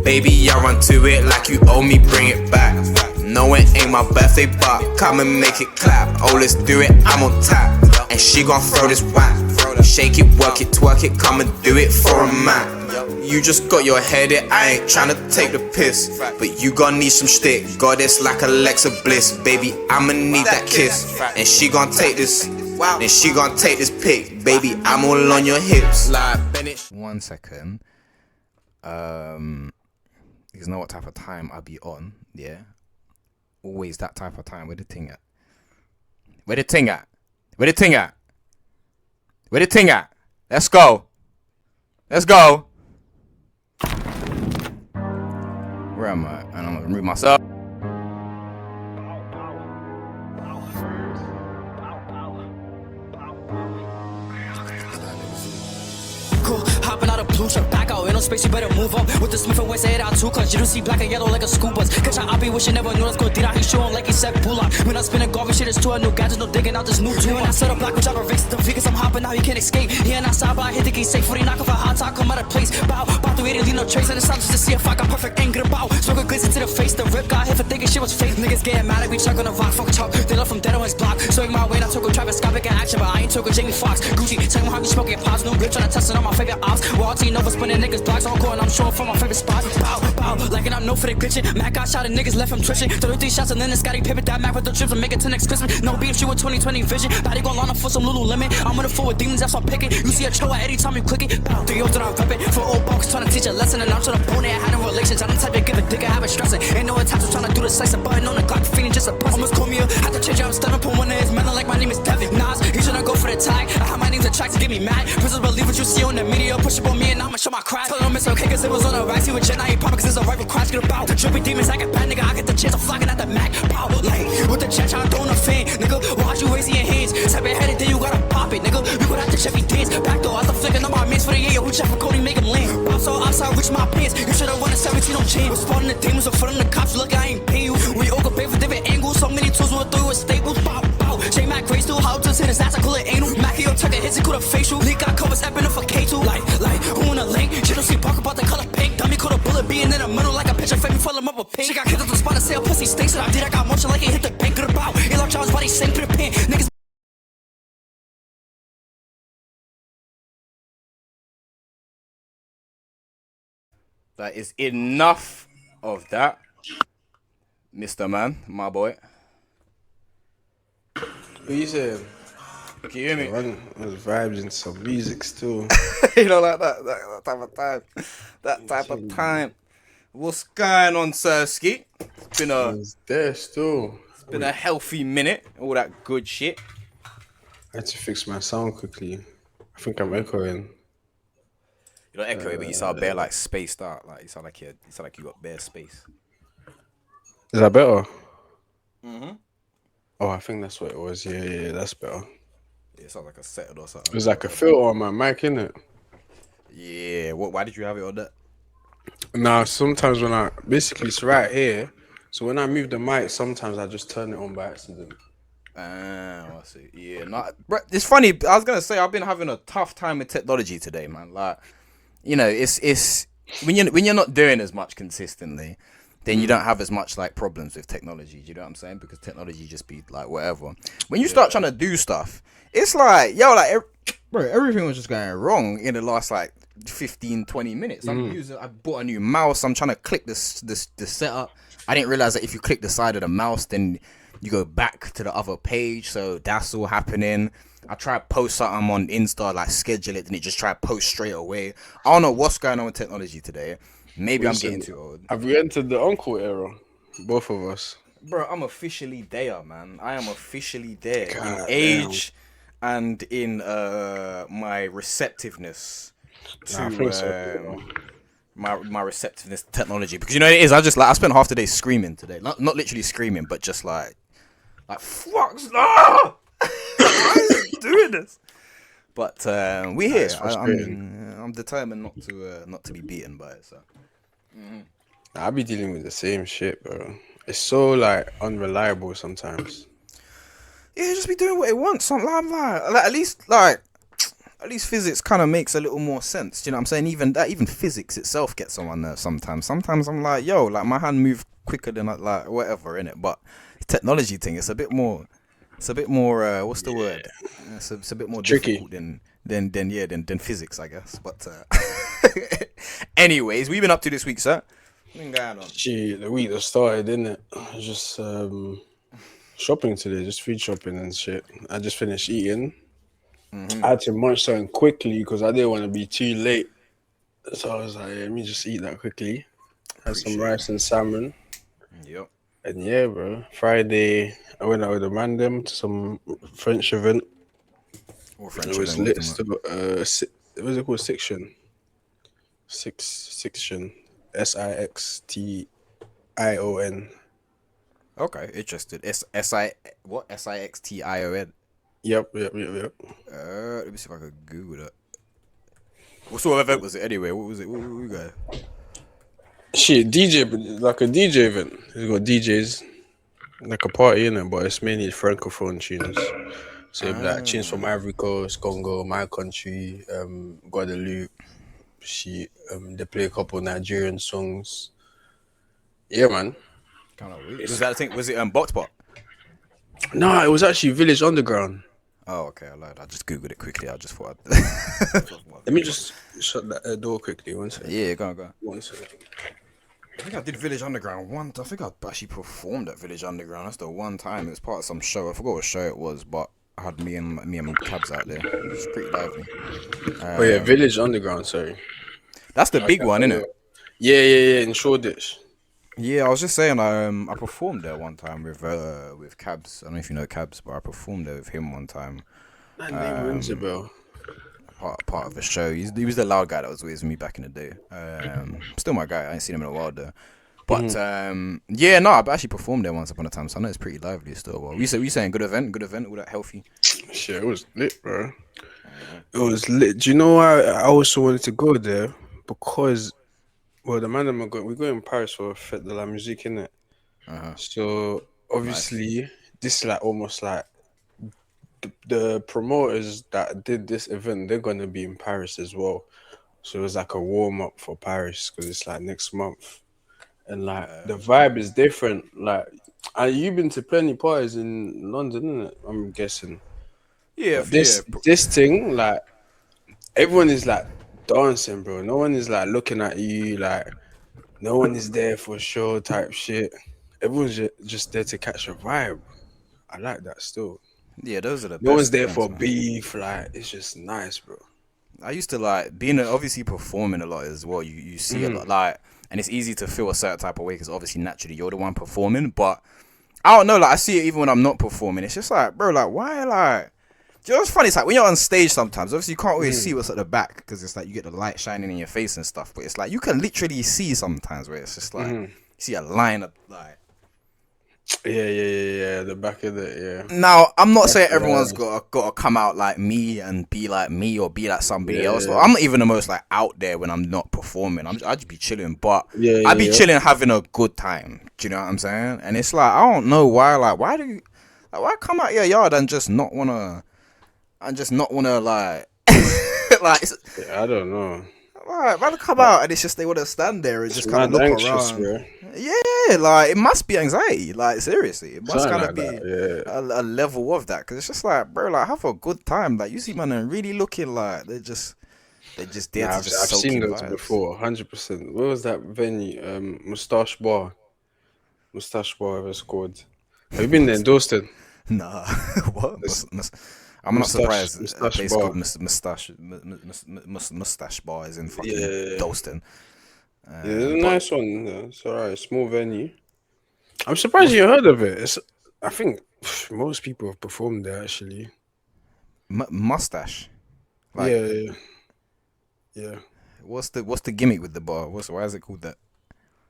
Baby, I run to it like you owe me, bring it back. No, it ain't my birthday, but come and make it clap. Oh, let's do it, I'm on tap. And she gon' throw this whack. Shake it, work it, twerk it, come and do it for a man. You just got your head in, I ain't tryna take the piss. But you gon' need some shtick, goddess like Alexa Bliss. Baby, I'ma need that kiss. And she gon' take this, and she gon' take this pic. Baby, I'm all on your hips. Like Bennett. 1 second. You know what type of time I be on, yeah? Always that type of time. Where the ting at? Where the ting at? Where the ting at? Where the ting at? Let's go. Let's go. Where am I? And I'm gonna remove myself. Hopping out of blue truck, back out, ain't no space, you better move up. With the Smith and Wesson, it out too, cause you don't see black and yellow like a school bus. Catch I be wishing never knew let's go did I he showing like he said pull up. When I spinning garbage shit, it's to a new gadget, no digging out this new tool. When I set up black, which I race the figures, I'm hopping out, you can't escape. Here and outside, but I hit the gate safe, 40 knock off a hot top, come out of place. Bow, to it, leave no trace, and it's time just to see if I got perfect anger about. Smoke a glizzy to the face, the rip got hit for thinking shit was fake. Niggas getting mad at me, chuck on the rock, fuck chop. They love from dead on his block. Swing my way, I took a Travis Scott, in action, but I ain't took a Jamie Foxx. Gucci, tell me how you smoking pops, no grip, trying to test it on my favorite ops. Well, team over spinning niggas blocks on court, and I'm showing from my favorite spots. Bow, like and I'm no for the glitching. Mac got shot and niggas left him twitching. 33 shots and then the Scotty Pippen that Mac with the trips and make it to next Christmas. No beef, she with 2020 vision. Body gon' line up for some Lululemon. I'm gonna fool with demons, that's why I'm picking. You see a choa anytime you click it. Bow, 3 years that I'm repping. For old bucks trying to teach a lesson, and I'm trying to bone it. Having relations, I don't type to give a dick, I have it stressing. Ain't no attacks, I'm trying to do the slice of button on the Glock, feeling just a pussy. Almost call me up, had to change it, I'm stepping up on one of his men like my name is Devin. Nas, he shouldn't go for the tag. I have my name's a track to get me mad. Prisoners believe what you see on the media, push up on me and I'ma show my crack. Tell them it's okay, cause it was on the rack. See what Jen, I ain't poppin' cause it's a rival crash. Get about the trippy demons, I get bad, nigga. I get the chance of flocking at the Mac. Pow, like, with the chat, I'm throwing a fan, nigga. Watch you raising your hands. Type it headed, then you gotta pop it, nigga. We go out to Chevy dance. Back door, out the flicking on my mans for the year. Who check for Cody, make him land. Bounce all outside, reach my pants. You should've won a 17 on chain. Responding to demons in front of the cops. Look, I ain't pay you. We all go pay for different angles. So many tools, we'll throw you a staples. Bow, bow. J Mac, Grace, still how to hit his ass. I call it anal. Mackie, tuck it, hits it, cool the facial. Leak got covers, epping for K2. Like, who in the lane? She don't see Park about the color pink. Dummy, caught a bullet being in the middle like a picture frame. Full him up with pink. She got kicked up the spot and say a pussy stinks. So I did, I got motion like it hit the bank of the bow. It like Charles' body, same to the pin. Niggas. That is enough of that, Mr. Man, my boy. What you saying? Can you hear me? There's vibes and some music still. You know, like that type of time. That type of time. What's going on, Sirski? It's there still. It's been a healthy minute. All that good shit. I had to fix my sound quickly. I think I'm echoing. You don't echo it, but you sound bare like spaced out. Like you sound like you got bare space. Is that better? Mm-hmm. Oh, I think that's what it was. Yeah, that's better. Yeah, it sounds like a settled or something. It was like a filter on my mic, innit? Yeah. Why did you have it on that? Nah, sometimes when basically it's right here. So when I move the mic, sometimes I just turn it on by accident. I see. Yeah, bro, it's funny. I was gonna say I've been having a tough time with technology today, man. Like, you know, it's when you're not doing as much consistently, then you don't have as much like problems with technology. Do you know what I'm saying? Because technology just be like whatever. When you start trying to do stuff, it's like bro, everything was just going wrong in the last like 15-20 minutes. I bought a new mouse. I'm trying to click the setup. I didn't realize that if you click the side of the mouse, then you go back to the other page. So that's all happening. I tried to post something on Insta, like schedule it, and it just tried to post straight away. I don't know what's going on with technology today. Maybe I'm getting too old. Have we entered the uncle era? Both of us. Bro, I'm officially there, man. I am officially there. God in age and in my receptiveness to my receptiveness to technology. Because you know what it is, I spent half the day screaming today. Not literally screaming, but just like fuck, no! Why is it doing this? But we're here. I'm determined not to be beaten by it. So I be dealing with the same shit, bro. It's so like unreliable sometimes. Yeah, just be doing what it wants. Like, at least at least physics kind of makes a little more sense. Do you know what I'm saying? Even physics itself gets on my nerves sometimes. Sometimes I'm like, yo, like my hand move quicker than like whatever in it. But technology thing, it's a bit more. It's a bit more. What's the word? It's a bit more Tricky. difficult than physics, I guess. But anyways, we've been up to this week, sir. What's been going on? Gee, the week that started, didn't it? Just shopping today, just food shopping and shit. I just finished eating. I had to munch something quickly because I didn't want to be too late. So I was like, let me just eat that quickly. Had some rice and salmon. Yep. And yeah, bro. Friday, I went out with a man them to some French event. Or French It was event, lit. what Still, what was it called? Section. Section. Sixtion. Okay, interested. Sixtion. Yep. Let me see if I could Google that. What sort of event was it anyway? What was it? What we got? Shit, DJ, like a DJ event. It's got DJs, like a party in it, but it's mainly francophone tunes. So like tunes from Ivory Coast, Congo, my country, Guadeloupe. They play a couple Nigerian songs. Yeah, man. Kind of weird. Was that a thing? Was it Botspot? No, it was actually Village Underground. Oh, okay. I lied. I just googled it quickly. I just thought. Let me just shut that door quickly. One second. Yeah, go on. 1 second. I think I did Village Underground once. I think I actually performed at Village Underground. That's the one time. It was part of some show. I forgot what show it was, but I had me and my cabs out there. It was pretty lively. Oh yeah, Village Underground. Sorry. That's the big one, isn't it? Yeah. In Shoreditch. Yeah, I was just saying. I performed there one time with Cabs. I don't know if you know Cabs, but I performed there with him one time. That name rings a bell. Part of the show. He was the loud guy that was with me back in the day. Still my guy. I ain't seen him in a while though. But yeah, no, I've actually performed there once upon a time, so I know it's pretty lively still. Well, we saying good event, all that healthy. Shit, it was lit, bro. It was lit. Do you know why I also wanted to go there? Because, well, the man we're going in Paris for Fête de la Musique, innit? So obviously, this is like almost like the promoters that did this event. They're gonna be in Paris as well. So it was like a warm up for Paris because it's like next month. And like the vibe is different. Like, you've been to plenty parties in London, innit? I'm guessing. Yeah, But this thing, like, everyone is like dancing, bro. No one is like looking at you, like, no one is there for show type shit. Everyone's just there to catch a vibe. I like that still. Yeah, those are the. No best one's there events, for man. beef. Like, it's just nice, bro. I used to like being obviously performing a lot as well. You see a lot, like, and it's easy to feel a certain type of way because obviously naturally you're the one performing. But I don't know, like I see it even when I'm not performing. It's just like, bro, like why, like, do you know what's funny? It's like when you're on stage sometimes, obviously you can't always see what's at the back because it's like you get the light shining in your face and stuff. But it's like you can literally see sometimes where it's just like you see a line of like. Yeah. The back of it, yeah. Now, I'm not saying everyone's got to come out like me and be like me or be like somebody else. Yeah. I'm not even the most like out there when I'm not performing. I'd just be chilling, but Yeah, I'd be chilling, having a good time. Do you know what I'm saying? And it's like I don't know why. Like, why come out your yard and just not wanna like like Yeah, I don't know. Right, rather come out and it's just they want to stand there and just kind of look anxious, around. bro. Yeah, like it must be anxiety. Like seriously, it must Something kind of like be that, yeah. a level of that because it's just like, bro, like have a good time. Like you see, man, and really looking like they're just there Nah, to just I've soak seen in those vibes. before, 100%. Where was that venue? Mustache Bar. Mustache Bar ever scored. Have you been there in Dalston? Nah, what? I'm not Mustache- surprised. Mustache A place Bar. called Mustache Bar is in fucking Yeah. Dalston. Yeah, it's a nice one. Yeah, it's alright. Small venue. I'm surprised you heard of it. I think most people have performed there actually. Mustache. Like, Yeah. what's the gimmick with the bar? Why is it called that?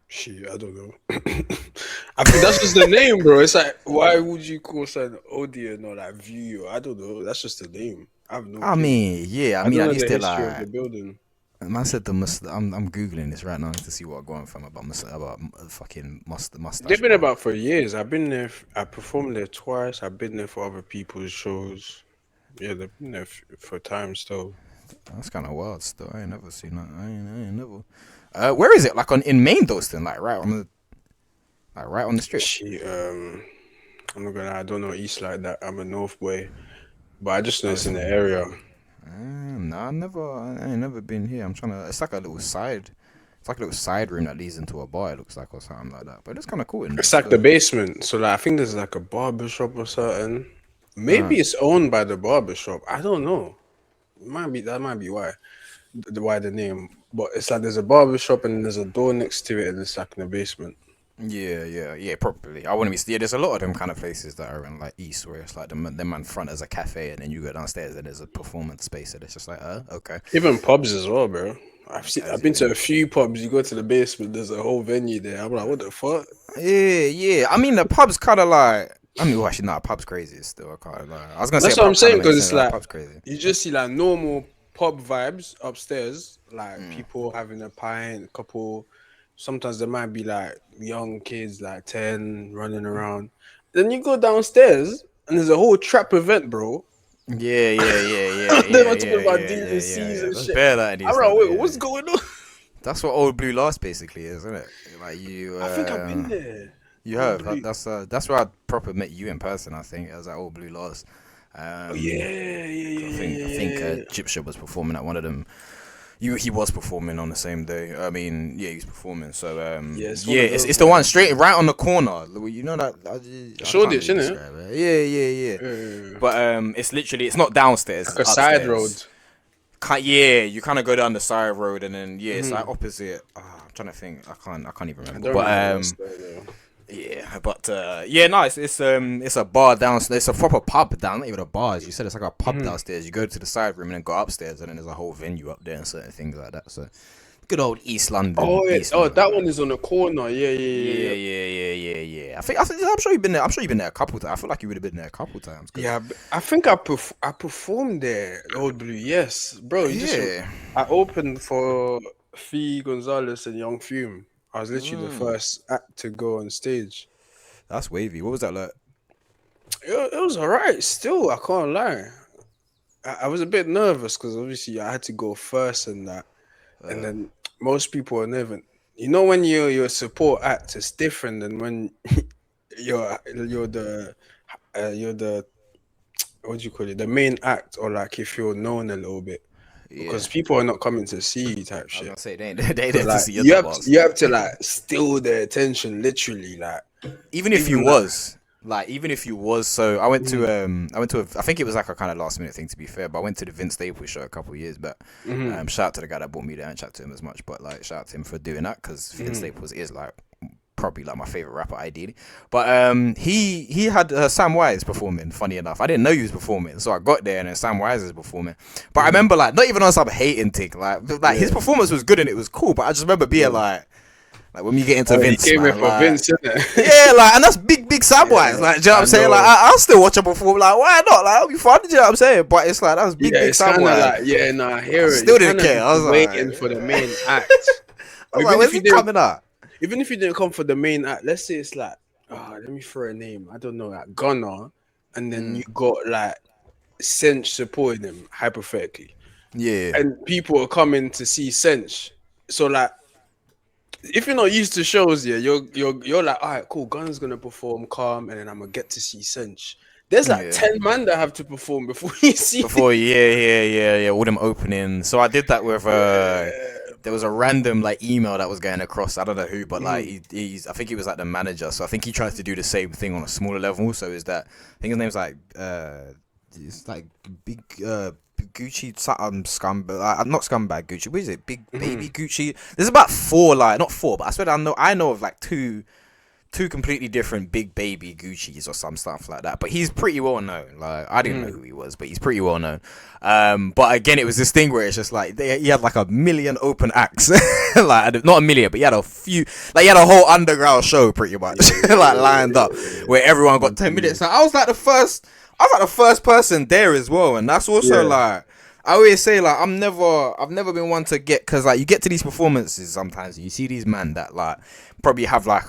Shit, I don't know. I think that's just the name, bro. It's like, why would you call something Odeon or like View? I don't know. That's just the name. I have no I clue. mean, yeah. I I mean, don't at know least the they're history of the like. building. Man said I'm googling this right now to see what I'm going from about fucking mustache. They've been bar. about for years. I've been there. I performed there twice. I've been there for other people's shows. Yeah, they've been there for time still. That's kind of wild. Still, I ain't never seen that. I ain't never. Where is it? Like in Maine, Doston, like right on the strip. I'm not gonna lie, I don't know East like that. I'm a North boy, but I just know it's in the Listen. area. Nah, I ain't never been here. I'm trying to. It's like a little side. It's like a little side room that leads into a bar. It looks like or something like that. But it's kind of cool. In It's there like the still. basement. So like I think there's like a barber shop or something. Maybe it's owned by the barber shop. I don't know. That might be why the name. But it's like there's a barber shop and there's a door next to it and it's like in the basement. Yeah. Probably. I wouldn't be. Yeah, there's a lot of them kind of places that are in like East, where it's like the man front as a cafe, and then you go downstairs and there's a performance space, and it's just like, okay. Even pubs as well, bro. I've been to a few pubs. You go to the basement, there's a whole venue there. I'm like, what the fuck? Yeah. I mean, the pub's kind of like. I mean, well, actually, pub's crazy still. I can't lie. I was gonna That's say what I'm pub saying kinda because makes it's sense, like pub's crazy. you just see like normal pub vibes upstairs, like people having a pint, a couple. Sometimes there might be like young kids, like 10, running around. Then you go downstairs and there's a whole trap event, bro. Yeah. Then we're talking about D's and C's and That's shit. better that I'm like, wait, what's going on? That's what Old Blue Lost basically is, isn't it? Like you. I think I've been there. You Old have. Blue. That's where I proper met you in person. I think it was at Old Blue Lost. Oh, yeah. I think Gypsy was performing at one of them. He was performing on the same day. I mean, yeah, he was performing. So it's the one straight right on the corner. You know that. I Shoreditch, can't really innit? describe it. Yeah. But it's not downstairs. Like a it's side upstairs. road. You kind of go down the side road and then it's like opposite. I'm trying to think. I can't even remember. It's a bar downstairs. It's a proper pub down, not even a bar. As you said, it's like a pub downstairs. You go to the side room and then go upstairs, and then there's a whole venue up there and certain things like that. So, good old East London. Oh yeah. East Oh, London. that one is on the corner. Yeah. I think I'm sure you've been there. I'm sure you've been there a couple times. I feel like you would have been there a couple times. Yeah, I think I performed there, Old Blue. Yes, bro. I opened for Fee Gonzalez and Young Fume. I was literally the first act to go on stage. That's wavy. What was that like? It was alright. Still, I can't lie. I was a bit nervous because obviously I had to go first and that, and then most people are never. You know, when you're a support act, it's different than when you're the what do you call it, the main act, or like if you're known a little bit, because people are not coming to see you type I was shit. gonna say they there to Like, see your you have to like steal their attention, literally. Like even if you was. So I went to I think it was like a kind of last minute thing, to be fair, but I went to the Vince Staples show a couple of years back. Shout out to the guy that bought me there. I didn't chat to him as much, but like shout out to him for doing that, because Vince Staples is like probably like my favorite rapper ideally. But he had Sam Wise performing. Funny enough, I didn't know he was performing, so I got there and then Sam Wise is performing. But I remember like not even on some hating thing, like his performance was good and it was cool, but I just remember being like when you get into Vince, he came man, in for Vince, innit? yeah, like, and that's big Samwise. Like, do you know what I'm saying? Like, I'll still watch him perform. Like, why not? Like, it'll be fun. Do you know what I'm saying? But it's like that was big Samwise. Like, I hear it. Still didn't care. I was waiting for the main act. I was like, when's he coming up? Even if you didn't come for the main act, let's say it's like, let me throw a name. I don't know, like Gunner, and then you got like Sench supporting him, hypothetically. Yeah. And people are coming to see Sench. So like, if you're not used to shows, you're like, all right, cool. Gunner's gonna perform calm, and then I'm gonna get to see Sench. There's like 10 man that have to perform before you see. All them opening. So I did that with there was a random like email that was going across. I don't know who, but like he's I think he was like the manager. So I think he tries to do the same thing on a smaller level. So is that I think his name's like it's like big Gucci scumbag, not scumbag Gucci. What is it? Big baby Gucci. There's about four, like not four, but I swear I know of like two completely different big baby Gucci's or some stuff like that. But he's pretty well known. Like I didn't know who he was, but he's pretty well known. But again, it was this thing where it's just like he had like a million open acts, like not a million, but he had a few. Like he had a whole underground show pretty much, like lined up where everyone got 10 minutes. And I was like the first person there as well, and that's also like I always say like I've never been one to get, because like you get to these performances sometimes and you see these men that like probably have like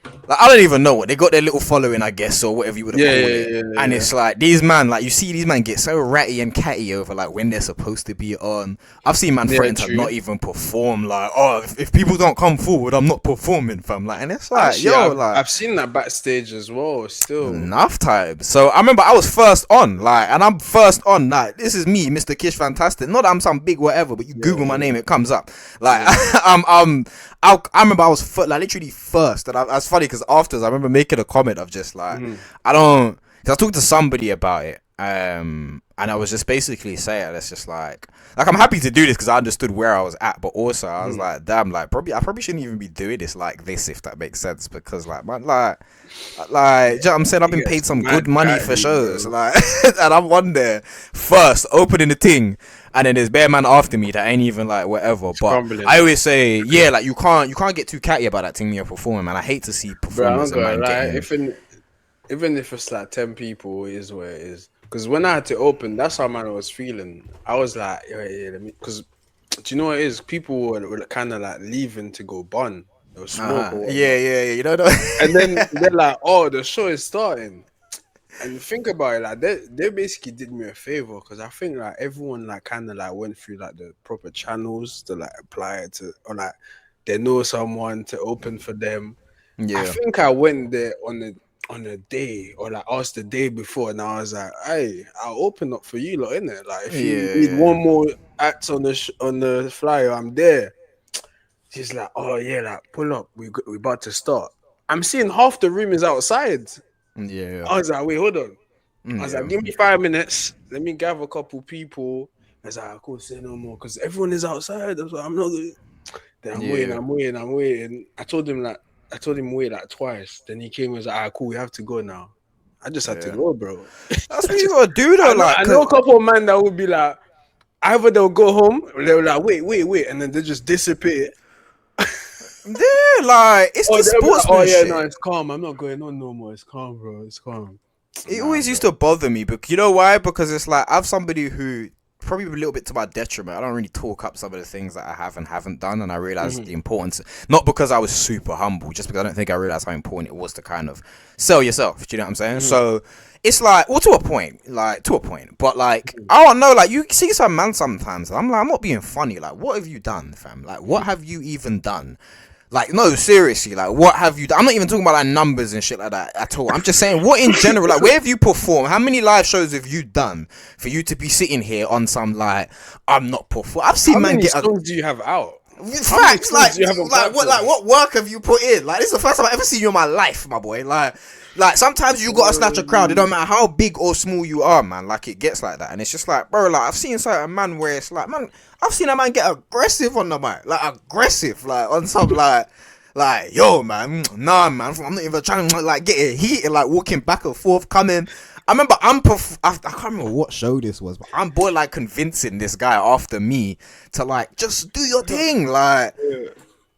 Like, I don't even know what they got their little following, I guess, or whatever you would call it. And it's like these man, like you see these man get so ratty and catty over like when they're supposed to be on. I've seen man threaten to not even perform. Like, oh, if people don't come forward, I'm not performing, fam. Like, and it's like, Actually, like I've seen that backstage as well. Still, enough time. So I remember I was first on, like, and I'm first on. Like, this is me, Mr. Kish Fantastic. Not that I'm some big whatever, but you Google my name, it comes up. Like, I remember I was like literally first, and it's funny because afterwards I remember making a comment of just like I don't, because I talked to somebody about it, and I was just basically saying it's just like I'm happy to do this because I understood where I was at, but also I was like, damn, like I probably shouldn't even be doing this like this, if that makes sense, because like man, like do you know what I'm saying, I've been paid some good money for shows, like, and I'm on there first opening the thing. And then there's bare man after me that ain't even like whatever. But crumbling. I always say, yeah, like you can't get too catty about that thing you're performing, man. I hate to see performers and man getting... even if it's like 10 people, it is what it is. Because when I had to open, that's how man I was feeling. I was like, yeah, let me. Because do you know what it is? People were kind of like leaving to go bun or smoke. Or yeah. You know. And then they're like, oh, the show is starting. And think about it, like they basically did me a favor, because I think like everyone like kind of like went through like the proper channels to like apply it to, or like they know someone to open for them. Yeah. I think I went there on a day, or like asked the day before, and I was like, hey, I'll open up for you lot, innit? Like if you need one more act on the flyer, I'm there. She's like, oh yeah, like pull up, we about to start. I'm seeing half the room is outside. Yeah. I was like, wait, hold on. I was like, give me 5 minutes. Let me gather a couple people. I was like, I can't say no more because everyone is outside. I was like, I'm not good. Then I'm waiting. I told him wait like twice. Then he came and was like, all right, cool, we have to go now. I just had to go, bro. That's what you gotta do though. I know a couple of men that would be like, either they'll go home, or they'll like, wait, and then they just disappear. Yeah, like it's the sportsmanship. Oh yeah, no, it's calm. I'm not going on no more. It's calm, bro. It's calm. It always used to bother me, but you know why? Because it's like I'm somebody who probably a little bit to my detriment. I don't really talk up some of the things that I have and haven't done, and I realized the importance. Not because I was super humble, just because I don't think I realized how important it was to kind of sell yourself. Do you know what I'm saying? So it's like, well, to a point, but like I don't know, like you see some man sometimes. I'm like, I'm not being funny. Like, what have you done, fam? Like, what have you even done? Like, no, seriously, like, what have you done? I'm not even talking about, like, numbers and shit like that at all. I'm just saying, what in general, like, where have you performed? How many live shows have you done for you to be sitting here on some, like, I'm not performing? I've seen man get... How many songs do you have out? Facts, what work have you put in? Like, this is the first time I've ever seen you in my life, my boy. Like sometimes you gotta snatch a crowd. It don't matter how big or small you are, man. Like it gets like that, and it's just like, bro. Like I've seen certain man where it's like, man, I've seen a man get aggressive on the mic, like aggressive, like on some like, yo, man, nah, man. I'm not even trying to like get it heated, like walking back and forth, coming. I remember I can't remember what show this was, but I'm bored like convincing this guy after me to like just do your thing, like.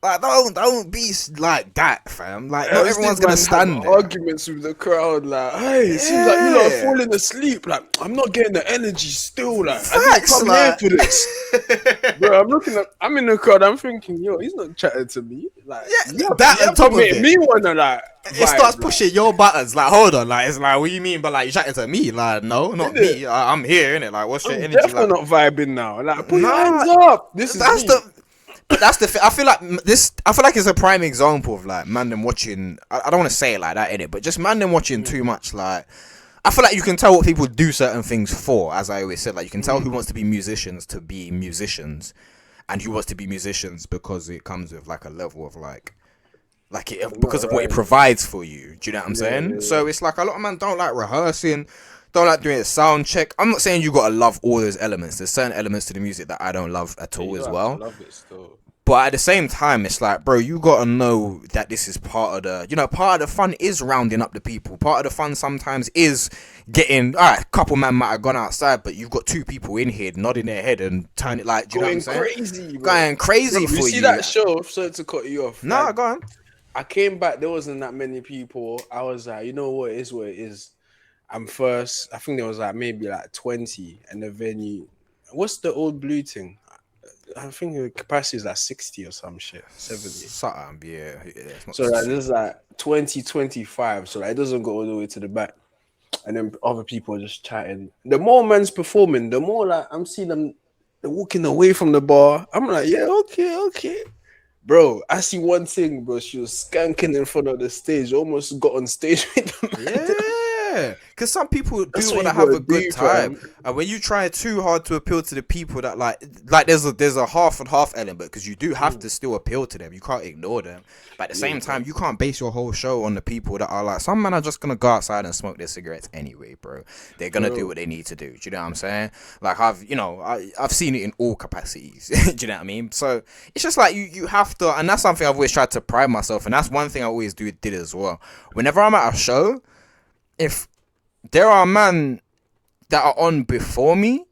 Like don't be like that, fam. Like not everyone's gonna stand there. Arguments with the crowd, like, hey, it seems like you lot are falling asleep. Like, I'm not getting the energy still. Like, I didn't come here for this, bro. I'm in the crowd. I'm thinking, yo, he's not chatting to me. Like, that on top of it, me wanna like. It starts pushing your buttons. Like, hold on, like it's like, what you mean? But like, you chatting to me? Like, no, not me. I'm here, innit? Like, what's your energy? Definitely not vibing now. Like, put your hands up. But that's the thing. I feel like it's a prime example of like man them watching. I don't want to say it like that, innit? But just man them watching too much. Like, I feel like you can tell what people do certain things for. As I always said, like you can tell who wants to be musicians to be musicians, and who wants to be musicians because it comes with like a level of because of what it provides for you. Do you know what I'm saying? Yeah. So it's like a lot of men don't like rehearsing. Don't like doing a sound check. I'm not saying you gotta love all those elements. There's certain elements to the music that I don't love at all as well. Love it still. But at the same time, it's like, bro, you gotta know that this is part of the fun is rounding up the people. Part of the fun sometimes is getting, all right, a couple man might have gone outside, but you've got two people in here nodding their head and turn it like, do you know what I'm saying? Going crazy for you. You see that show? Sorry to cut you off. Nah, go on. I came back, there wasn't that many people. I was like, you know what it is. I'm first. I think there was like maybe like 20, and the venue. What's the old blue thing? I think the capacity is like 60 or some shit, 70. Something, yeah. It's not So like this is like 2025. So like it doesn't go all the way to the back. And then other people are just chatting. The more man's performing, the more like I'm seeing them they're walking away from the bar. I'm like, yeah, okay. Bro, I see one thing, bro. She was skanking in front of the stage, almost got on stage with them. Yeah, because some people That's do what want to you have gotta a good do, time, fam. and when you try too hard to appeal to the people that like there's a half and half element because you do have to still appeal to them. You can't ignore them, but at the same time, you can't base your whole show on the people that are like some men are just gonna go outside and smoke their cigarettes anyway, bro. They're gonna do what they need to do. Do you know what I'm saying? Like I've seen it in all capacities. Do you know what I mean? So it's just like you have to, and that's something I've always tried to pride myself, and that's one thing I always did as well. Whenever I'm at a show, if there are men that are on before me,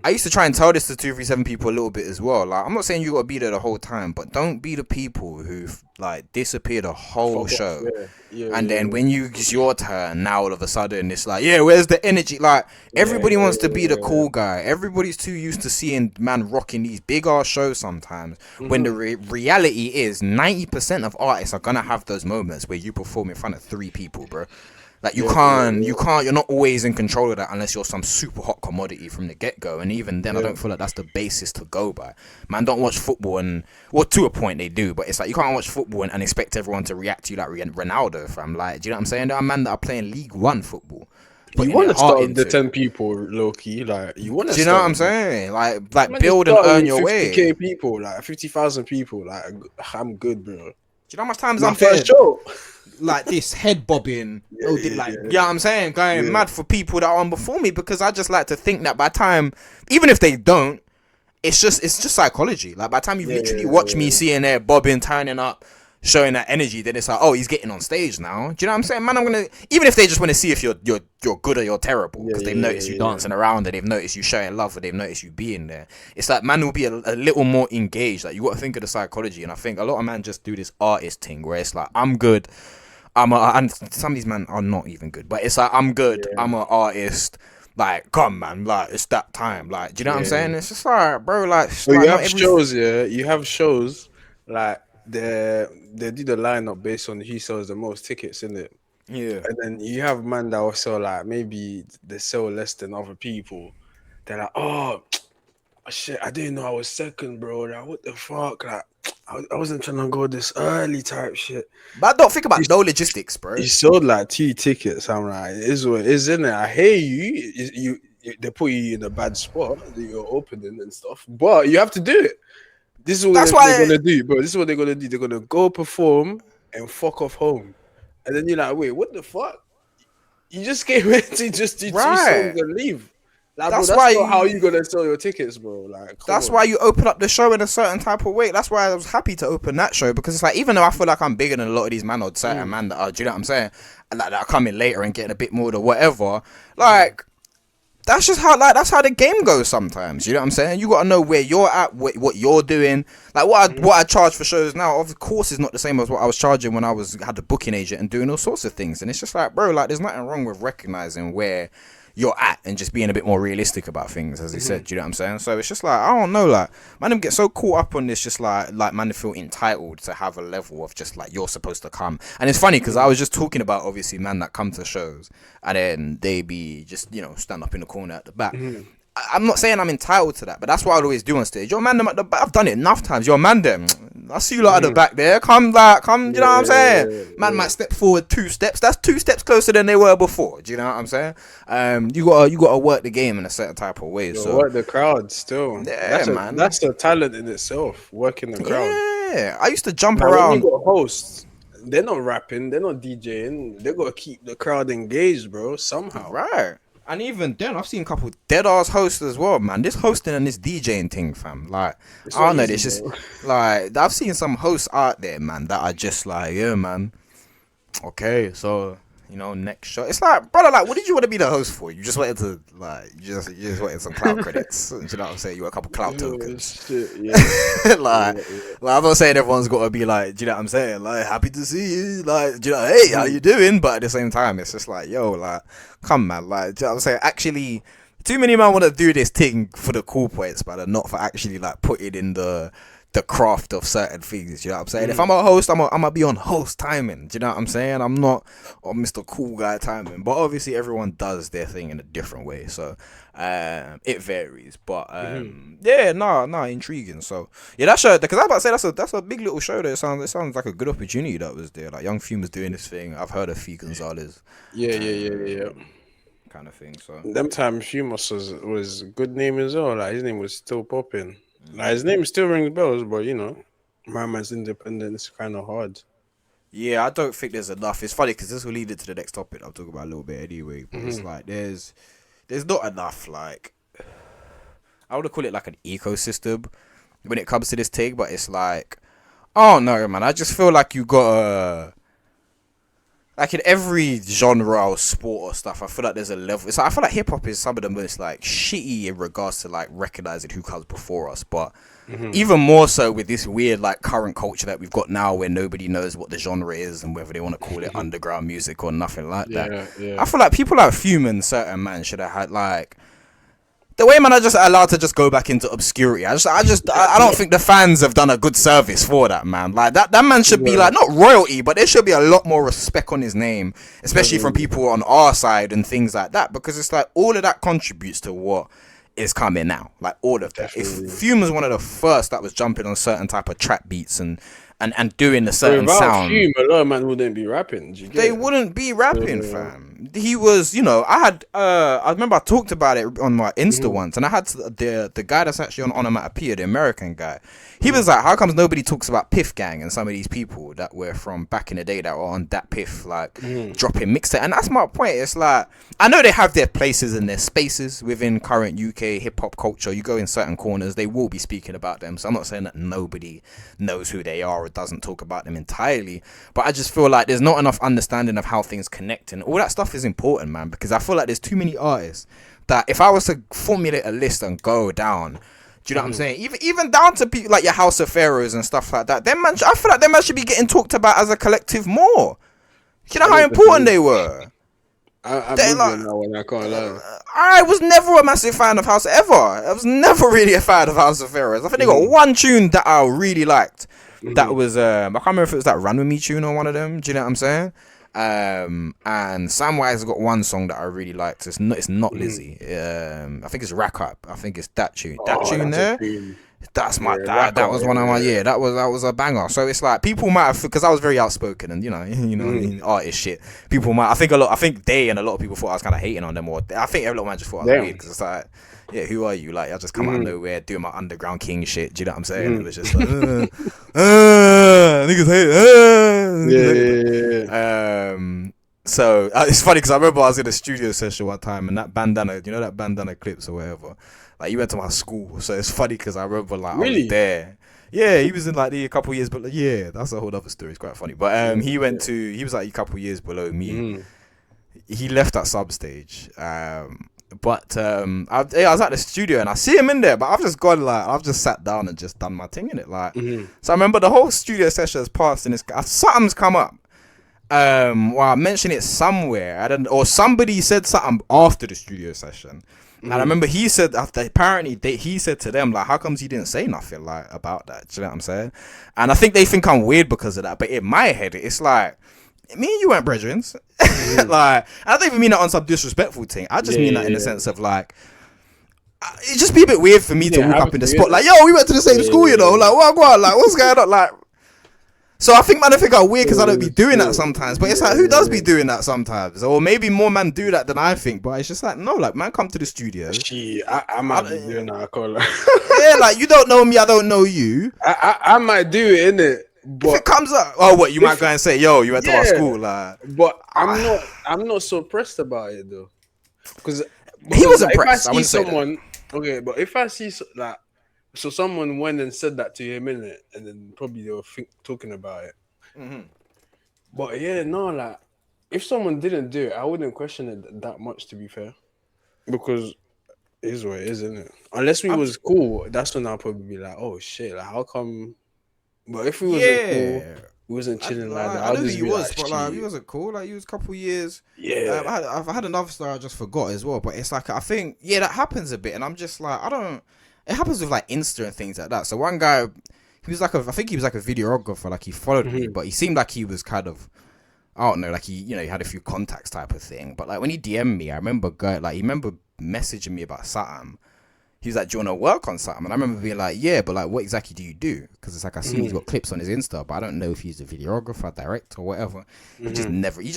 I used to try and tell this to 237 people a little bit as well. Like, I'm not saying you gotta be there the whole time, but don't be the people who like disappear the whole show. And then when it's your turn, now all of a sudden it's like, yeah, where's the energy? Like everybody wants to be the cool guy. Everybody's too used to seeing man rocking these big ass shows sometimes. When the reality is 90% of artists are gonna have those moments where you perform in front of 3 people, bro. Like you can't, you're not always in control of that unless you're some super hot commodity from the get-go. And even then, I don't feel like that's the basis to go by. Man, don't watch football and, well, to a point they do, but it's like you can't watch football and expect everyone to react to you like Ronaldo, fam. Like, do you know what I'm saying? There are men that are playing League One football. You want to start with the 10 people, low key. Like, you want to. Do you know what I'm saying? Like build and earn your way. 50K people, like 50,000 people. Like, I'm good, bro. Do you know how much times My I'm first show? Like this head bobbing, you know what I'm saying, going mad for people that are on before me, because I just like to think that by the time, even if they don't, it's just psychology. Like by the time you literally watch me seeing there bobbing, turning up, showing that energy, then it's like, oh, he's getting on stage now. Do you know what I'm saying, man? I'm gonna, even if they just want to see if you're good or you're terrible, because they've noticed you dancing around, or they've noticed you showing love, or they've noticed you being there. It's like man will be a little more engaged. Like you got to think of the psychology, and I think a lot of men just do this artist thing where it's like, I'm good. And some of these men are not even good, but it's like, I'm good, I'm an artist, like, come man, like, it's that time, like, do you know what I'm saying? It's just like, bro, like, so like, you have shows, you have shows, like, they do the lineup based on who sells the most tickets, innit? Yeah. And then you have man that will sell, like, maybe they sell less than other people. They're like, oh, shit, I didn't know I was second, bro. Like, what the fuck? Like, I wasn't trying to go this early type shit. But I don't think about no logistics, bro. You sold like 2 tickets. I'm like, it is what it is, innit? I hear you. They put you in a bad spot that you're opening and stuff, but you have to do it. This is what they're gonna do, bro. This is what they're gonna do. They're gonna go perform and fuck off home. And then you're like, wait, what the fuck? You just came in to just do 2 songs and leave. Like, that's not how you gonna sell your tickets, bro. Like, that's why you open up the show in a certain type of way. That's why I was happy to open that show, because it's like, even though I feel like I'm bigger than a lot of these man or certain man that are, do you know what I'm saying? And like that are coming later and getting a bit more to whatever. Like, that's just how, like, that's how the game goes sometimes. You know what I'm saying? You gotta know where you're at, what you're doing. Like what I charge for shows now, of course, is not the same as what I was charging when I had a booking agent and doing all sorts of things. And it's just like, bro, like, there's nothing wrong with recognizing where you're at and just being a bit more realistic about things, as he said. Do you know what I'm saying? So it's just like, I don't know, like, man, them get so caught up on this, just like man, feel entitled to have a level of just like, you're supposed to come. And it's funny because I was just talking about, obviously, man that come to shows and then they be just, you know, stand up in the corner at the back. I'm not saying I'm entitled to that, but that's what I'd always do on stage. Your man them at the back, I've done it enough times. Your man them, I see you lot at the back there. Come, you know what I'm saying? Man might step forward 2 steps. That's 2 steps closer than they were before. Do you know what I'm saying? You gotta work the game in a certain type of way. So work the crowd still. Yeah, man. That's a talent in itself. Working the crowd. Yeah, I used to jump around. When you got hosts, they're not rapping, they're not DJing. They gotta keep the crowd engaged, bro. Somehow, right? And even then, I've seen a couple dead ass hosts as well, man. This hosting and this DJing thing, fam. Like, I don't know. It's just like, I've seen some hosts out there, man, that are just like, yeah, man. Okay, so, you know, next show. It's like, brother, like, what did you want to be the host for? You just wanted to, like, you just wanted some clout credits. Do you know what I'm saying? You want a couple clout tokens. Shit, yeah. like, I'm not saying everyone's got to be like, do you know what I'm saying? Like, happy to see you. Like, do you know, hey, how you doing? But at the same time, it's just like, yo, like, come, man. Like, do you know what I'm saying? Actually Too many man want to do this thing for the cool points, but not for actually like putting in the craft of certain things. You know what I'm saying? If I'm a host, I'm gonna be on host timing. Do you know what I'm saying? I'm not on Mr. Cool Guy timing. But obviously, everyone does their thing in a different way, so it varies. But yeah, no, intriguing. So yeah, that show, because I was about to say that's a big little show. That it sounds like a good opportunity that was there. Like Young Fuma's doing this thing. I've heard of Fee Gonzalez. Yeah. Kind of thing. So Them time Fumas was a good name as well. Like his name was still popping. Like his name still rings bells, but you know, my man's independent. It's kind of hard. yeah, I don't think there's enough. It's funny because this will lead into the next topic I'll talk about a little bit anyway. But it's like there's not enough. Like I would call it like an ecosystem when it comes to this thing, but it's like, oh no, man, I just feel like you got like in every genre or sport or stuff, I feel like there's a level. It's like, I feel like hip hop is some of the most like shitty in regards to like recognizing who comes before us, but even more so with this weird like current culture that we've got now, where nobody knows what the genre is and whether they want to call it underground music or nothing like that. Yeah. I feel like people like Fume and certain man should have had like the way man are just allowed to just go back into obscurity. I don't think the fans have done a good service for that, man. Like that man should be like not royalty, but there should be a lot more respect on his name, especially from people on our side and things like that, because it's like all of that contributes to what is coming now. Like all of that. If Fume was one of the first that was jumping on certain type of trap beats and doing a certain Without sound. Fume, a lot of man wouldn't be rapping. They wouldn't be rapping, fam. He was, you know, I remember I talked about it on my Insta once, and I had the guy that's actually on Onomatopoeia, the American guy. He was like, how comes nobody talks about Piff Gang and some of these people that were from back in the day that were on that Piff, like dropping mixtape? And that's my point. It's like, I know they have their places and their spaces within current UK hip hop culture. You go in certain corners, they will be speaking about them. So I'm not saying that nobody knows who they are or doesn't talk about them entirely, but I just feel like there's not enough understanding of how things connect, and all that stuff is important, man, because I feel like there's too many artists that if I was to formulate a list and go down, do you know what I'm saying? Even down to people like your House of Pharaohs and stuff like that. Them man, I feel like them man should be getting talked about as a collective more. You know how important they were. I'm like, now when I can't lie. I was never a massive fan of House ever. I was never really a fan of House of Pharaohs. I think they got one tune that I really liked. That was I can't remember if it was that Run With Me tune or one of them. Do you know what I'm saying? And Samwise has got one song that I really liked. It's not Lizzie. I think it's Rack Up. I think it's that tune. That tune there. That's my that was one of my that was a banger. So it's like people might have, because I was very outspoken and you know artist shit. People might, I think they and a lot of people thought I was kind of hating on them, or I think every little man just thought I was weird, because it's like, yeah, who are you? Like I just come out of nowhere doing my underground king shit. Do you know what I'm saying? It was just like niggas hate. So it's funny because I remember I was in a studio session one time, and that bandana, you know that bandana clips or whatever. Like, he went to my school, so it's funny because I remember, like, I was there. Yeah, he was in, like, a couple years, but yeah, that's a whole other story. It's quite funny. But he was, like, a couple years below me. He left at some stage. I was at the studio, and I see him in there, but I've just sat down and just done my thing in it. Like, so I remember the whole studio session has passed, and something's come up. Well, I mentioned it somewhere. Or somebody said something after the studio session. And I remember he said, he said to them, like, how comes he didn't say nothing, like, about that? Do you know what I'm saying? And I think they think I'm weird because of that. But in my head, it's like, me and you weren't brethren. Like, I don't even mean that on some disrespectful thing. I just mean that in the sense of, like, it'd just be a bit weird for me to walk up in the spot, like, yo, we went to the same school, you know? Like, what? Like, what's going on? Like, so I think man, I think I'm weird because I don't be doing that sometimes. But it's like, who does be doing that sometimes? Or maybe more man do that than I think. But it's just like, no, like, man, come to the studio. I might be doing that. I call it. Yeah, like, you don't know me, I don't know you. I might do it, innit? But if it comes up, what, you might go and say, yo, you went to our school, like. But I'm not so pressed about it though, because he wasn't pressed. If I see someone, okay, but if I see like. So someone went and said that to him, innit? And then probably they were talking about it. But yeah, no, like, if someone didn't do it, I wouldn't question it that much, to be fair. Because it is what it is, isn't it? Unless we was cool, that's when I'll probably be like, oh shit, like, how come? But if we wasn't cool, We wasn't chilling like that. I I'll know who just he be was, like, but like he shit. wasn't cool. Like he was a couple years. Yeah. I've had another story I just forgot as well. But it's like I think that happens a bit, and I'm just like I don't. It happens with like Insta and things like that. So one guy, he was like I think he was like a videographer. Like he followed me, but he seemed like he was kind of. I don't know, like he had a few contacts type of thing. But like when he DM'd me, I remember he remember messaging me about something. He was like, "Do you want to work on something?" And I remember being like, "Yeah, but like, what exactly do you do?" Because it's like I seen he's got clips on his Insta, but I don't know if he's a videographer, director, or whatever. He just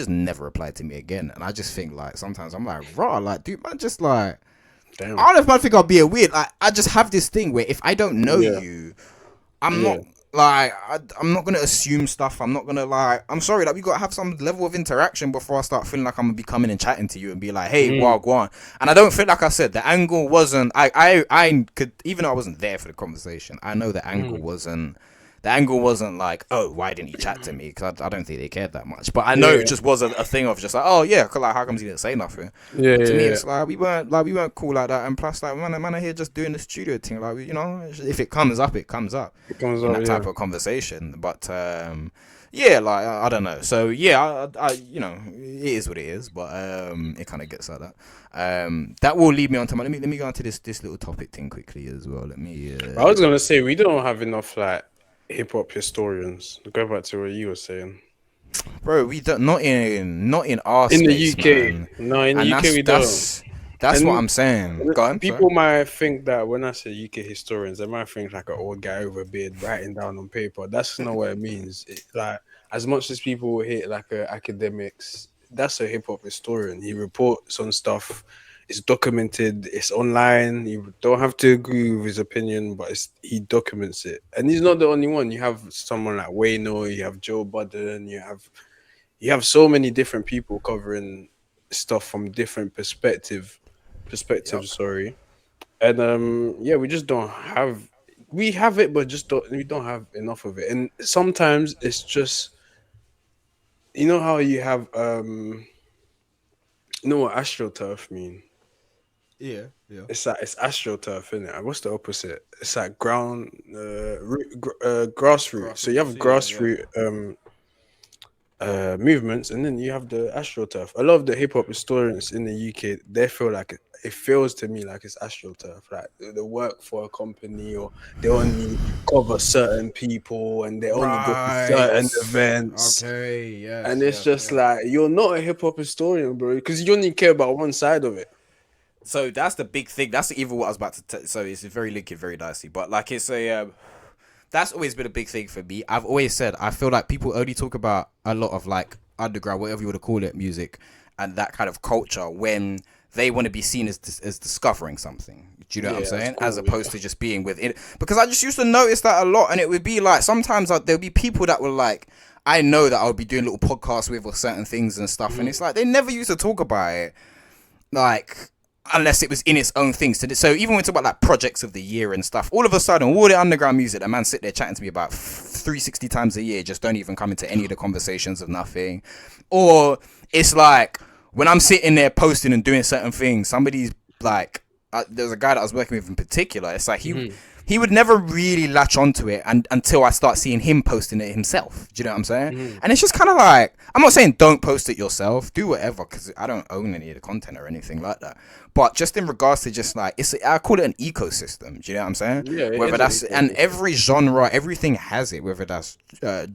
never replied to me again. And I just think like sometimes I'm like, raw, like, dude, man, just like, Damn. I don't know if I think I'll be a weird. Like, I just have this thing where if I don't know you, I'm not. Like, I'm not going to assume stuff. I'm not going to, like, I'm sorry, like, we got to have some level of interaction before I start feeling like I'm going to be coming and chatting to you and be like, hey, go on. And I don't feel like I said, the angle wasn't, I could, even though I wasn't there for the conversation, I know the angle wasn't like, oh, why didn't he chat to me? Because I don't think they cared that much. But I know it just was a thing of just like, oh, yeah, cause like, how comes he didn't say nothing? Yeah, to me, it's like, we weren't cool like that. And plus, like, man are here just doing the studio thing. Like, if it comes up, it comes up. It comes in up, that type of conversation. But, yeah, like, I don't know. So, yeah, I it is what it is. But it kind of gets like that. That will lead me on to let me go on to this little topic thing quickly as well. Let me. I was going to say, we don't have enough, like, hip-hop historians. Go back to what you were saying. Bro, we don't, not in our in space, the UK. man. No, in the UK we don't. That's what I'm saying. Go on, people might think that when I say UK historians, they might think like an old guy with a beard writing down on paper. That's not what it means. Like as much as people hate like academics, that's a hip hop historian. He reports on stuff. It's documented. It's online. You don't have to agree with his opinion, but he documents it. And he's not the only one. You have someone like Wayno. You have Joe Budden. You have so many different people covering stuff from different perspectives. Sorry, and yeah, we just don't have. We have it, but we don't have enough of it. And sometimes it's just, you know how you have you know what AstroTurf mean? Yeah. It's AstroTurf, isn't it? What's the opposite? It's like grassroots. So you have grassroots movements, and then you have the AstroTurf. A lot of the hip hop historians in the UK, they feel like it feels to me like it's AstroTurf. Like they work for a company, or they only cover certain people, and they only go to certain events. Okay, yeah. And it's like you're not a hip hop historian, bro, because you only care about one side of it. So that's the big thing. That's even what I was about to. So it's very linked, very dicey. But like it's a. That's always been a big thing for me. I've always said I feel like people only talk about a lot of like underground, whatever you want to call it, music, and that kind of culture when they want to be seen as discovering something. Do you know what I'm saying? Cool, as opposed to just being with it. Because I just used to notice that a lot, and it would be like sometimes there'll be people that were like, I know that I would be doing little podcasts with or certain things and stuff, and it's like they never used to talk about it, like. Unless it was in its own things. So even when we talk about like projects of the year and stuff, all of a sudden, all the underground music, that man sit there chatting to me about 360 times a year, just don't even come into any of the conversations of nothing. Or it's like when I'm sitting there posting and doing certain things, somebody's like, there's a guy that I was working with in particular. It's like he would never really latch onto it until I start seeing him posting it himself. Do you know what I'm saying? And it's just kind of like, I'm not saying don't post it yourself, do whatever, because I don't own any of the content or anything like that. But just in regards to just like, I call it an ecosystem. Do you know what I'm saying? Yeah. Whether that's, and every genre, everything has it, whether that's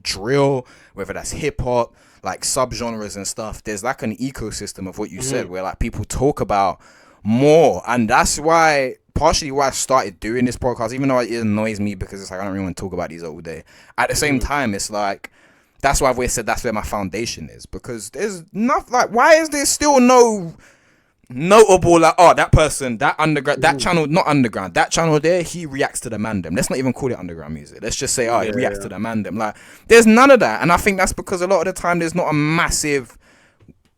drill, whether that's hip hop, like subgenres and stuff. There's like an ecosystem of what you said where like people talk about more. And that's why, partially why I started doing this podcast, even though it annoys me because it's like I don't really want to talk about these all day. At the same time, it's like that's why I've always said that's where my foundation is, because there's nothing like, why is there still no notable like, oh, that person, that underground, that channel, not underground, that channel there, he reacts to the mandem. Let's not even call it underground music. Let's just say, oh, he reacts to the mandem. Like, there's none of that, and I think that's because a lot of the time there's not a massive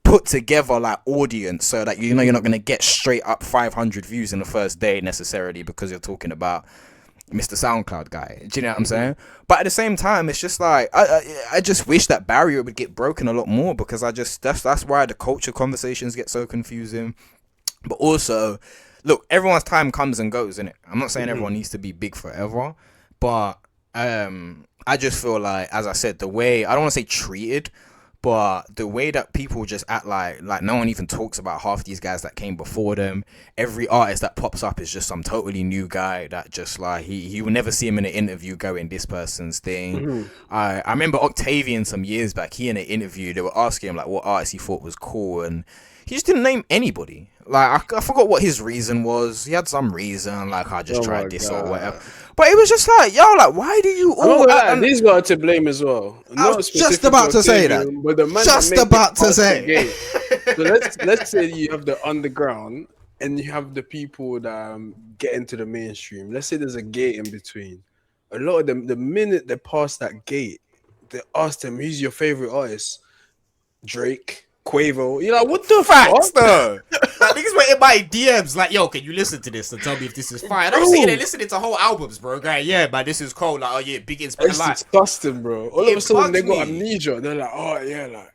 put together like audience, so that you're not going to get straight up 500 views in the first day necessarily because you're talking about Mr. SoundCloud guy. Do you know what I'm saying? But at the same time, it's just like I just wish that barrier would get broken a lot more, because that's why the culture conversations get so confusing. But also, look, everyone's time comes and goes, innit? I'm not saying everyone needs to be big forever, but I just feel like, as I said, the way, I don't want to say treated, but the way that people just act like no one even talks about half these guys that came before them. Every artist that pops up is just some totally new guy that just like he will never see him in an interview going this person's thing. I remember Octavian some years back, he in an interview, they were asking him like what artist he thought was cool, and he just didn't name anybody. Like I forgot what his reason was. He had some reason, like I just tried this or whatever. But it was just like, yo, like why do you all? These guys are to blame as well. I was just about to say that. But the man just about to say. So let's say you have the underground and you have the people that get into the mainstream. Let's say there's a gate in between. A lot of them, the minute they pass that gate, they ask them, "Who's your favorite artist?" Drake. Quavo, you know what the Facts, fuck? though. Like niggas were in my DMs, like, yo, can you listen to this and tell me if this is fire? I'm saying they're listening to whole albums, bro. Going, yeah, man, this is cold. Like, oh yeah, big inspiration. It's disgusting, bro. All of a sudden they got me. amnesia. They're like, oh yeah, like,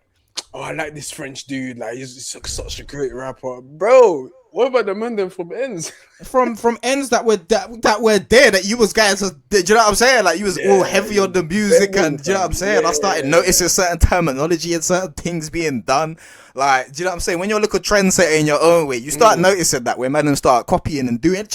oh I like this French dude. Like, he's such a great rapper, bro. What about the man then from ends? From ends that were there that you was guys, do you know what I'm saying? Like you was all heavy on the music, and do you know what I'm saying? I started noticing certain terminology and certain things being done. Like, do you know what I'm saying? When you're a little trendsetter in your own way, you start noticing that when men start copying and doing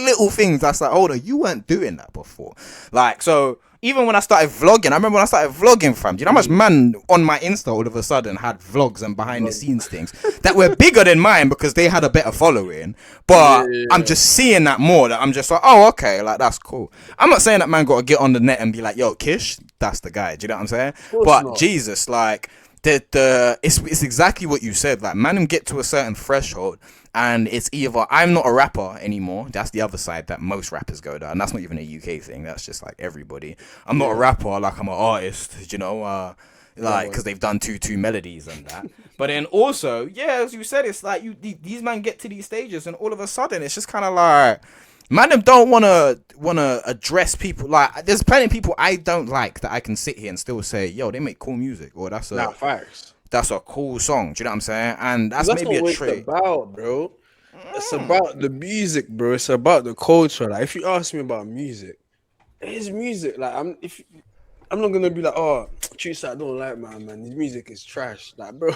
little things. That's like, hold on, you weren't doing that before. Like, so even when I started vlogging, I remember when I started vlogging, fam. Do you know how much man on my Insta all of a sudden had vlogs and behind the scenes things that were bigger than mine because they had a better following. But I'm just seeing that more. That I'm just like, oh, okay, like that's cool. I'm not saying that man got to get on the net and be like, yo, Kish, that's the guy. Do you know what I'm saying? But not. Jesus, like it's exactly what you said. Like, man, get to a certain threshold. And it's either I'm not a rapper anymore. That's the other side that most rappers go down. And that's not even a UK thing. That's just like everybody. I'm not a rapper. Like I'm an artist. You know, like because they've done two melodies and that. But then also, yeah, as you said, it's like these men get to these stages and all of a sudden it's just kind of like, man, them don't wanna address people. Like there's plenty of people I don't like that I can sit here and still say, yo, they make cool music, or that's a facts. That's a cool song. Do you know what I'm saying? And that's maybe a trait. It's about, bro. It's about the music, bro. It's about the culture. Like, if you ask me about music, it's music. Like, I'm not gonna be like, oh, truth, I don't like man. His music is trash. Like, bro.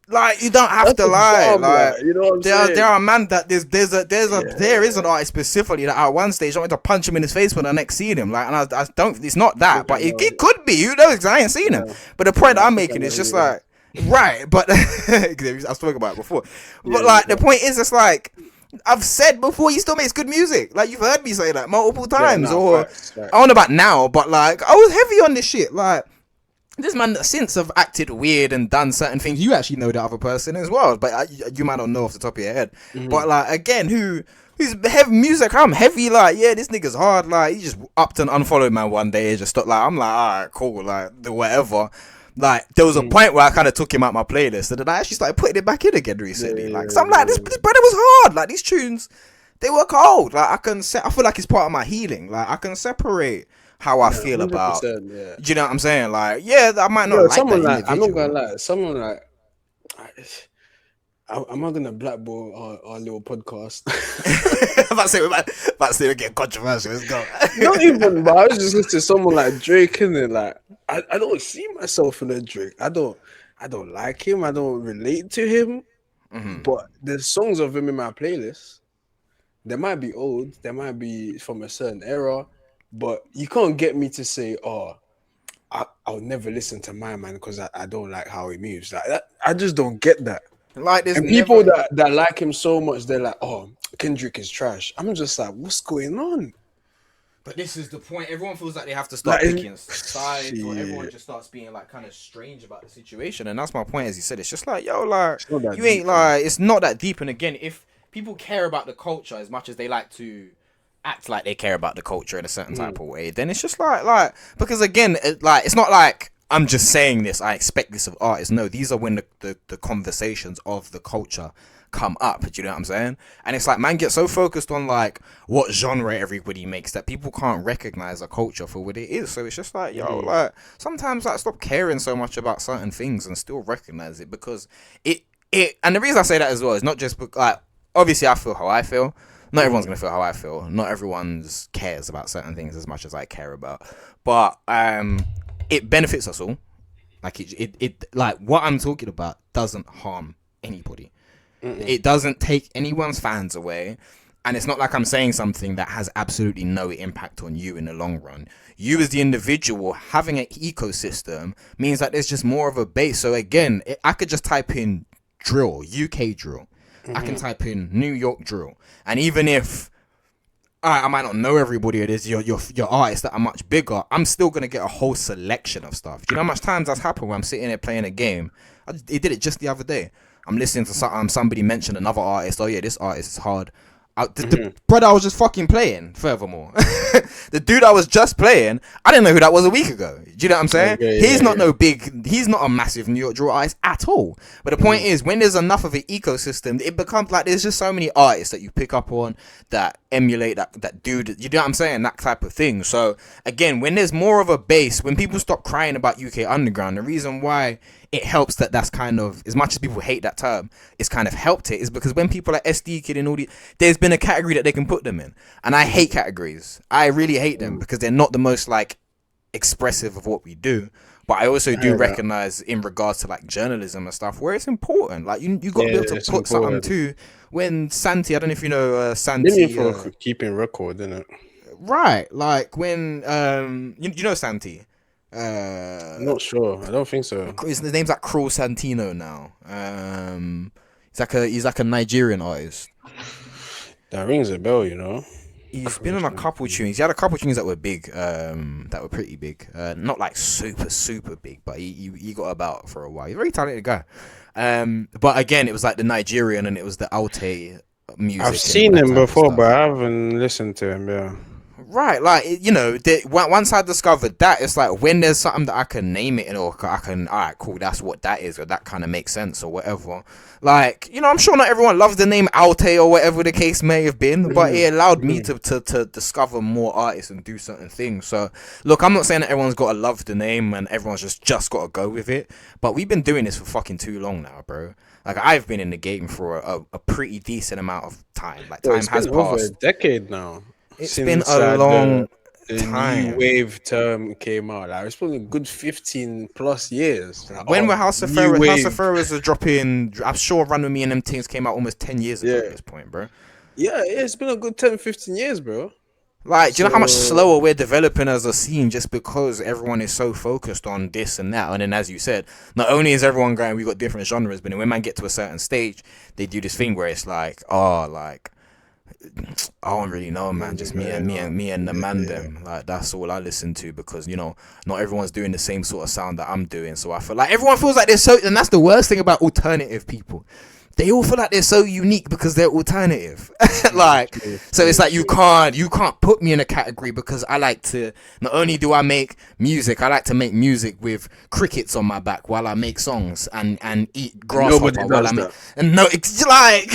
Like, you don't have to lie. Like, you know what I'm saying? There are man that there is an artist specifically that at one stage I wanted to punch him in his face when I next seen him. Like, and I don't. It's not that, but it could be. Who knows? Because I ain't seen him. But the point that I'm making is just like, right. But I was talking about it before. But like, the point is, it's like I've said before, he still makes good music. Like, you've heard me say that multiple times. Facts. I don't know about now, but like, I was heavy on this shit. Like, this man since have acted weird and done certain things. You actually know the other person as well, but you might not know off the top of your head. But like, again, who's heavy music? I'm heavy. Like, yeah, this nigga's hard. Like, he just upped and unfollowed man one day. Just stopped. Like, I'm like, all right, cool. Like, the whatever. Like, there was a point where I kind of took him out my playlist, and then I actually started putting it back in again recently. So I'm like, this brother was hard. Like, these tunes, they were cold. Like, I feel like it's part of my healing. Like, I can separate how I feel about. Do you know what I'm saying? Like, yeah, I might not like someone that individual. I'm not gonna lie. Someone like, I'm not gonna blackball our little podcast. I'm about to say we're getting controversial. Let's go. Not even, but I was just listening to someone like Drake, and then like, I don't see myself in a Drake. I don't like him. I don't relate to him. But there's songs of him in my playlist. They might be old. They might be from a certain era. But you can't get me to say, oh, I'll never listen to my man because I don't like how he moves. Like that, I just don't get that. Like this, and people that like him so much, they're like, oh, Kendrick is trash. I'm just like, what's going on? But this is the point. Everyone feels like they have to start picking sides, or everyone just starts being like kind of strange about the situation. And that's my point, as you said. It's just like, yo, like you ain't like, it's not that deep. And again, if people care about the culture as much as they like to act like they care about the culture in a certain type of way, then it's just like because again, it's not like I'm just saying this, I expect this of artists. No, these are when the conversations of the culture come up. Do you know what I'm saying? And it's like, man gets so focused on like what genre everybody makes that people can't recognize a culture for what it is. So it's just like, yo, like sometimes like stop caring so much about certain things and still recognize it, because it and the reason I say that as well is not just like, obviously I feel how I feel. Not everyone's gonna feel how I feel. Not everyone's cares about certain things as much as I care about. But it benefits us all. Like it like what I'm talking about doesn't harm anybody. It doesn't take anyone's fans away. And it's not like I'm saying something that has absolutely no impact on you in the long run. You as the individual having an ecosystem means that there's just more of a base. So again, I could just type in drill, UK drill. I can type in New York drill. And even if I might not know everybody, it is your artists that are much bigger, I'm still going to get a whole selection of stuff. Do you know how much times that's happened when I'm sitting there playing a game? It did it just the other day. I'm listening to somebody mention another artist. Oh yeah, this artist is hard. The brother I was just fucking playing, furthermore. The dude I was just playing, I didn't know who that was a week ago. Do you know what I'm saying? He's not a massive New York drill artist at all. But the point is, when there's enough of an ecosystem, it becomes like there's just so many artists that you pick up on that emulate that dude. You know what I'm saying? That type of thing. So again, when there's more of a base, when people stop crying about UK Underground, the reason why it helps that's kind of, as much as people hate that term, it's kind of helped it, is because when people like SD Kid and all these, there's been a category that they can put them in. And I hate categories. I really hate them because they're not the most like expressive of what we do. But I also do recognize in regards to like journalism and stuff where it's important. Like you got to be able to put something too. When Santi, I don't know if you know Santi. For keeping record, isn't it? Right. Like when you know Santi. I'm not sure. I don't think so. His name's like Cruel Santino now. He's like a Nigerian artist. That rings a bell, you know. He's been on a couple tunes. He had a couple tunes that were big, that were pretty big. Not like super big, but he got about for a while. He's a very talented guy. But again, it was like the Nigerian and it was the Alte music. I've seen him before, but I haven't listened to him. Yeah. Right, like, you know, once I discovered that, it's like when there's something that I can name it in, or I can, alright, cool, that's what that is, or that kind of makes sense, or whatever. Like, you know, I'm sure not everyone loves the name Alte or whatever the case may have been, but it allowed me to discover more artists and do certain things. So, look, I'm not saying that everyone's got to love the name and everyone's just got to go with it, but we've been doing this for fucking too long now, bro. Like, I've been in the game for a pretty decent amount of time. Like, time has passed. Over a decade now. It's been a long time. New wave term came out. Like, it's probably a good 15 plus years. Like, when were House of Pharaohs are dropping? I'm sure Run With Me and them things came out almost 10 years ago at this point, bro. Yeah, it's been a good 10, 15 years, bro. Like, do you know how much slower we're developing as a scene just because everyone is so focused on this and that? And then, as you said, not only is everyone going, we got different genres, but then when man get to a certain stage, they do this thing where it's like, I don't really know, man. Just me and the man them. Like, that's all I listen to because, you know, not everyone's doing the same sort of sound that I'm doing. So I feel like everyone feels like they're so, and that's the worst thing about alternative people. They all feel like they're so unique because they're alternative. Like, so it's like you can't put me in a category because I like to, not only do I make music, I like to make music with crickets on my back while I make songs and eat grasshopper while I make. And no, it's like.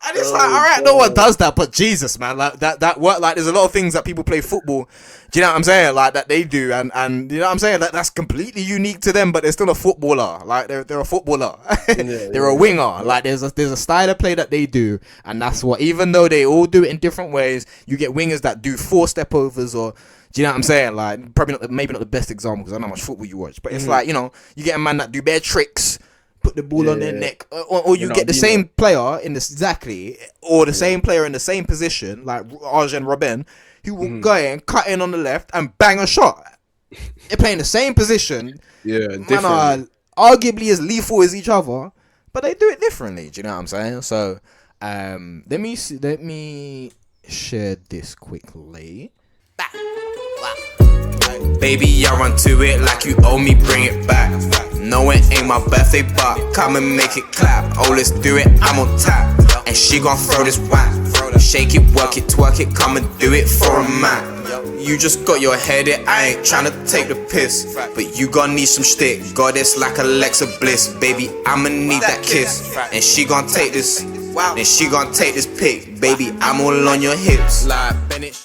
And it's like, all right, no one does that, but Jesus, man, like that work. Like, there's a lot of things that people play football. Do you know what I'm saying? Like that they do, and you know what I'm saying? Like, that's completely unique to them, but they're still a footballer. Like they're a footballer. They're a winger. Like there's a style of play that they do, and that's what. Even though they all do it in different ways, you get wingers that do 4 step overs or. Do you know what I'm saying? Like, probably maybe not the best example because I don't know how much football you watch, but it's like, you know, you get a man that do bare tricks. Put the ball on their neck, or you get the same player in this or the same player in the same position, like Arjen Robben, who will go in, cut in on the left, and bang a shot. They're playing the same position. Yeah, man are arguably as lethal as each other, but they do it differently. Do you know what I'm saying? So, let me share this quickly. Baby, I run to it like you owe me, bring it back. No, it ain't my birthday, but come and make it clap. Oh, let's do it, I'm on tap. And she gon' throw this whack. Shake it, work it, twerk it, come and do it for a man. You just got your head in, I ain't tryna take the piss, but you gon' need some shtick. Goddess like Alexa Bliss, baby, I'ma need that kiss. And she gon' take this, and she gon' take this pic. Baby, I'm all on your hips. Like Bennett.